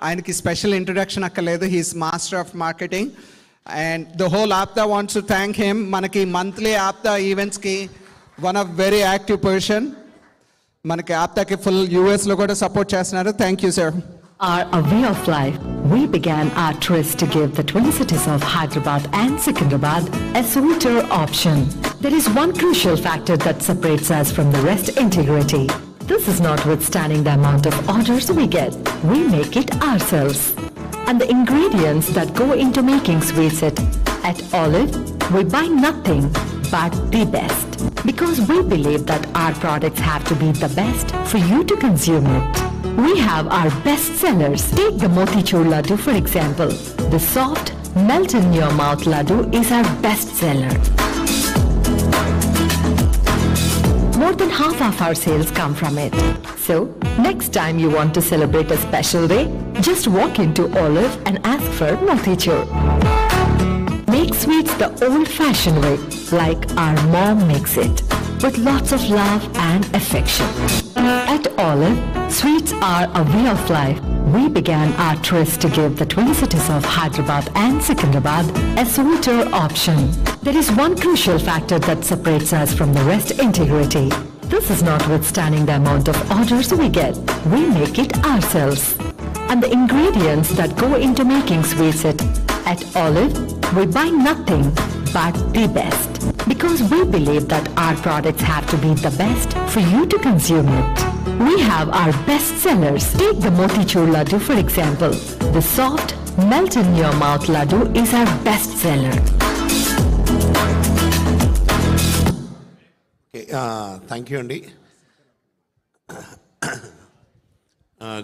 ఆయనకి special introduction అక్కర్లేదు. He's master of marketing and the whole APTA wants to thank him. మనకి monthly APTA ఈవెంట్స్కి one of very active person. మనకి ఆప్తాకి full యూఎస్లో కూడా సపోర్ట్ చేస్తున్నారు. Thank you sir. Are a way of life. We began our tryst to give the twin cities of Hyderabad and Secunderabad a sweeter option. There is one crucial factor that separates us from the rest: integrity. This is notwithstanding the amount of orders we get. We make it ourselves. And the ingredients that go into making sweets at Olive, we buy nothing but the best. Because we believe that our products have to be the best for you to consume it. We have our best sellers. Take the Motichur Laddu for example. The soft, melt in your mouth laddu is our best seller. More than half of our sales come from it. So, next time you want to celebrate a special day, just walk into Olive and ask for Motichur. Make sweets the old-fashioned way, like our mom makes it, with lots of love and affection. At Olive, sweets are a way of life. We began our tryst to give the twin cities of Hyderabad and Secunderabad a sweeter option. There is one crucial factor that separates us from the rest: integrity. This is notwithstanding the amount of orders we get. We make it ourselves. And the ingredients that go into making sweets at Olive, we buy nothing but the best. Because we believe that our products have to be the best for you to consume it. We have our best sellers. Take the Motichur Laddu for example. The soft, melt in your mouth laddu is our best seller. Thank you అండి.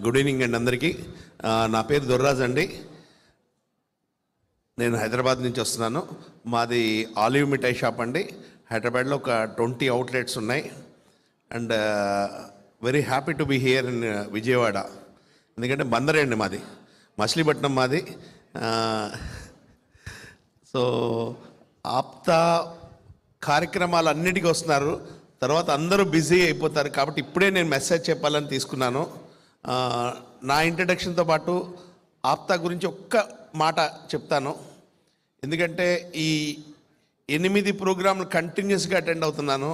Good evening అండి అందరికీ. నా పేరు దొర్రాజ్ అండి. నేను హైదరాబాద్ నుంచి వస్తున్నాను. మాది ఆలివ్ మిఠాయి షాప్ అండి. హైదరాబాద్లో ఒక 20 అవుట్లెట్స్ ఉన్నాయి. And very happy to be here in Vijayawada. ఎందుకంటే బందరే అండి మాది, మచిలీపట్నం మాది. సో ఆప్తా కార్యక్రమాలు అన్నిటికీ వస్తున్నారు, తర్వాత అందరూ బిజీ అయిపోతారు. కాబట్టి ఇప్పుడే నేను మెసేజ్ చెప్పాలని తీసుకున్నాను. నా ఇంట్రడక్షన్తో పాటు ఆప్తా గురించి ఒక్క మాట చెప్తాను. ఎందుకంటే ఈ 8 ప్రోగ్రాంలు కంటిన్యూస్గా అటెండ్ అవుతున్నాను.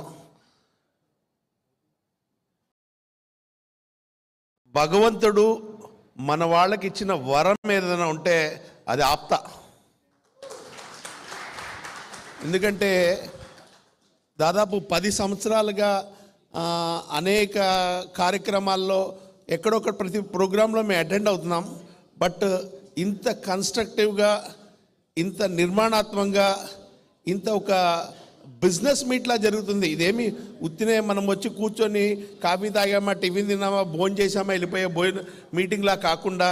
భగవంతుడు మన వాళ్ళకి ఇచ్చిన వరం ఏదైనా ఉంటే అది ఆప్తా. ఎందుకంటే దాదాపు 10 సంవత్సరాలుగా అనేక కార్యక్రమాల్లో ఎక్కడొక్కడ ప్రతి ప్రోగ్రాంలో మేము అటెండ్ అవుతున్నాం. బట్ ఇంత కన్స్ట్రక్టివ్గా, ఇంత నిర్మాణాత్మకంగా, ఇంత ఒక బిజినెస్ మీట్లా జరుగుతుంది. ఇదేమి ఉత్తినే మనం వచ్చి కూర్చొని కాఫీ తాగామా, టిఫిన్ తిన్నామా, భోజనం చేసామా, వెళ్ళిపోయే మీటింగ్లా కాకుండా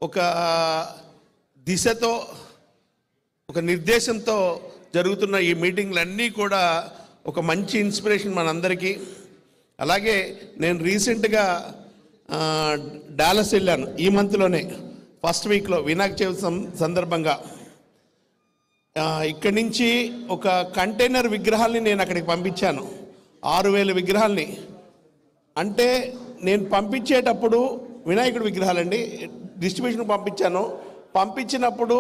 ఒక దిశతో, ఒక నిర్దేశంతో జరుగుతున్న ఈ మీటింగ్లన్నీ కూడా ఒక మంచి ఇన్స్పిరేషన్ మనందరికీ. అలాగే నేను రీసెంట్గా డాలస్ వెళ్ళాను ఈ మంత్లోనే, ఫస్ట్ వీక్లో వినాయక చవితి సందర్భంగా. ఇక్కడి నుంచి ఒక కంటైనర్ విగ్రహాల్ని నేను అక్కడికి పంపించాను, 6000 విగ్రహాల్ని. అంటే నేను పంపించేటప్పుడు వినాయకుడి విగ్రహాలండి డిస్ట్రిబ్యూషన్ పంపించినప్పుడు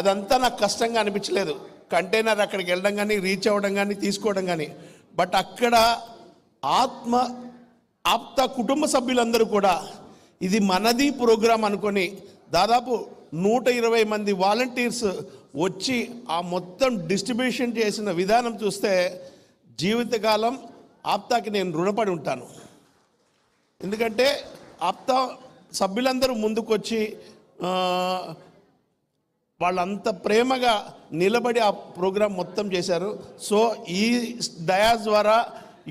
అదంతా నాకు కష్టంగా అనిపించలేదు. కంటైనర్ అక్కడికి వెళ్ళడం కానీ, రీచ్ అవ్వడం కానీ, తీసుకోవడం కానీ. బట్ అక్కడ ఆప్తా కుటుంబ సభ్యులందరూ కూడా ఇది మనది ప్రోగ్రాం అనుకొని దాదాపు 120 మంది వాలంటీర్స్ వచ్చి ఆ మొత్తం డిస్ట్రిబ్యూషన్ చేసిన విధానం చూస్తే జీవితకాలం ఆప్తాకి నేను రుణపడి ఉంటాను. ఎందుకంటే ఆప్తా సభ్యులందరూ ముందుకొచ్చి వాళ్ళంత ప్రేమగా నిలబడి ఆ ప్రోగ్రాం మొత్తం చేశారు. సో ఈ డయాస్ ద్వారా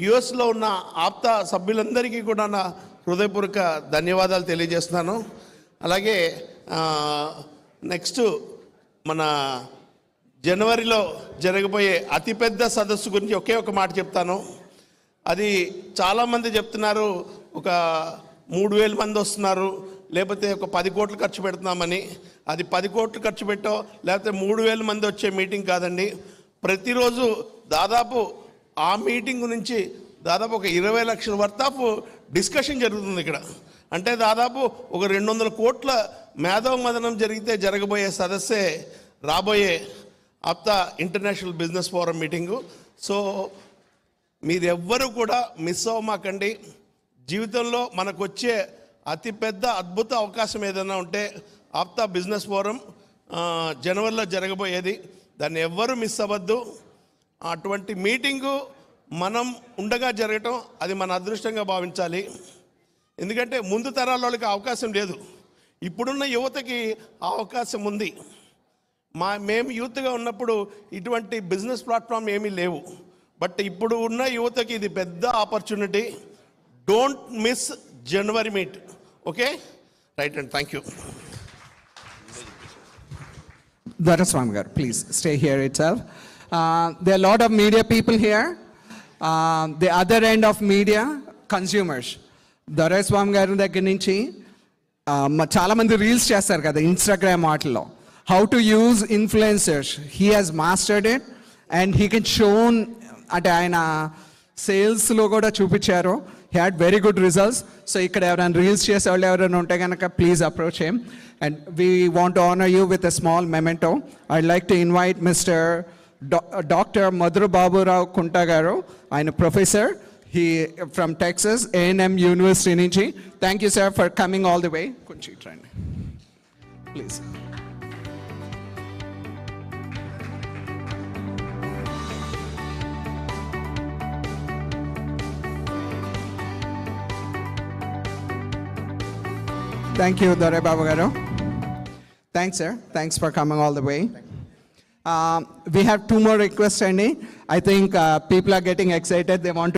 యుఎస్లో ఉన్న ఆప్తా సభ్యులందరికీ కూడా నా హృదయపూర్వక ధన్యవాదాలు తెలియజేస్తున్నాను. అలాగే నెక్స్ట్ మన జనవరిలో జరగబోయే అతిపెద్ద సదస్సు గురించి ఒకే ఒక మాట చెప్తాను. అది చాలామంది చెప్తున్నారు, ఒక 3000 మంది వస్తున్నారు, లేకపోతే ఒక 10 కోట్లు ఖర్చు పెడుతున్నామని. అది 10 కోట్లు ఖర్చు పెట్టో లేకపోతే 3000 మంది వచ్చే మీటింగ్ కాదండి. ప్రతిరోజు దాదాపు ఆ మీటింగ్ నుంచి దాదాపు ఒక 20 లక్షల వర్త్ ఆఫ్ డిస్కషన్ జరుగుతుంది ఇక్కడ. అంటే దాదాపు ఒక 200 కోట్ల మేధోమథనం జరగబోయే సదస్సే రాబోయే APTA international business forum meeting. So మీరెవ్వరూ కూడా మిస్ అవ్వమాకండి. జీవితంలో మనకు వచ్చే అతిపెద్ద అద్భుత అవకాశం ఏదైనా ఉంటే ఆప్తా బిజినెస్ ఫోరం జనవరిలో జరగబోయేది. దాన్ని ఎవ్వరూ మిస్ అవ్వద్దు. అటువంటి మీటింగు మనం ఉండగా జరగటం అది మన అదృష్టంగా భావించాలి. ఎందుకంటే ముందు తరాల వాళ్ళకి అవకాశం లేదు, ఇప్పుడున్న యువతకి ఆ అవకాశం ఉంది. మేము యూత్గా ఉన్నప్పుడు ఇటువంటి బిజినెస్ ప్లాట్ఫామ్ ఏమీ లేవు, బట్ ఇప్పుడు ఉన్న యువతకి ఇది పెద్ద opportunity. Don't miss January meet. Okay, right and thank you. Dharaswamy garu, please stay here itself. There are a lot of media people here. The other end of media, consumers. Dharaswamy garu దగ్గర నుంచి చాలా మంది reels చేస్తారు కదా Instagram వాటిల్లో. How to use influencers, he has mastered it and he can shown. అంటే ఆయన సేల్స్లో కూడా చూపించారు. He had very good results. So ఇక్కడ ఎవరైనా రీల్స్ చేసే వాళ్ళు ఎవరైనా ఉంటే కనుక please approach him. And we want to honor you with a small memento. I'd like to invite Mr. Dr. Madhur Babu Rao Kunta garu. I'm a professor. He from Texas A&M University nunchi. Thank you, sir, for coming all the way. Kunchi trend, please. Thank you, Dore Babu garu. Thanks, sir. Thanks for coming all the way. We have two more requests, Andy. I think people are getting excited. They want to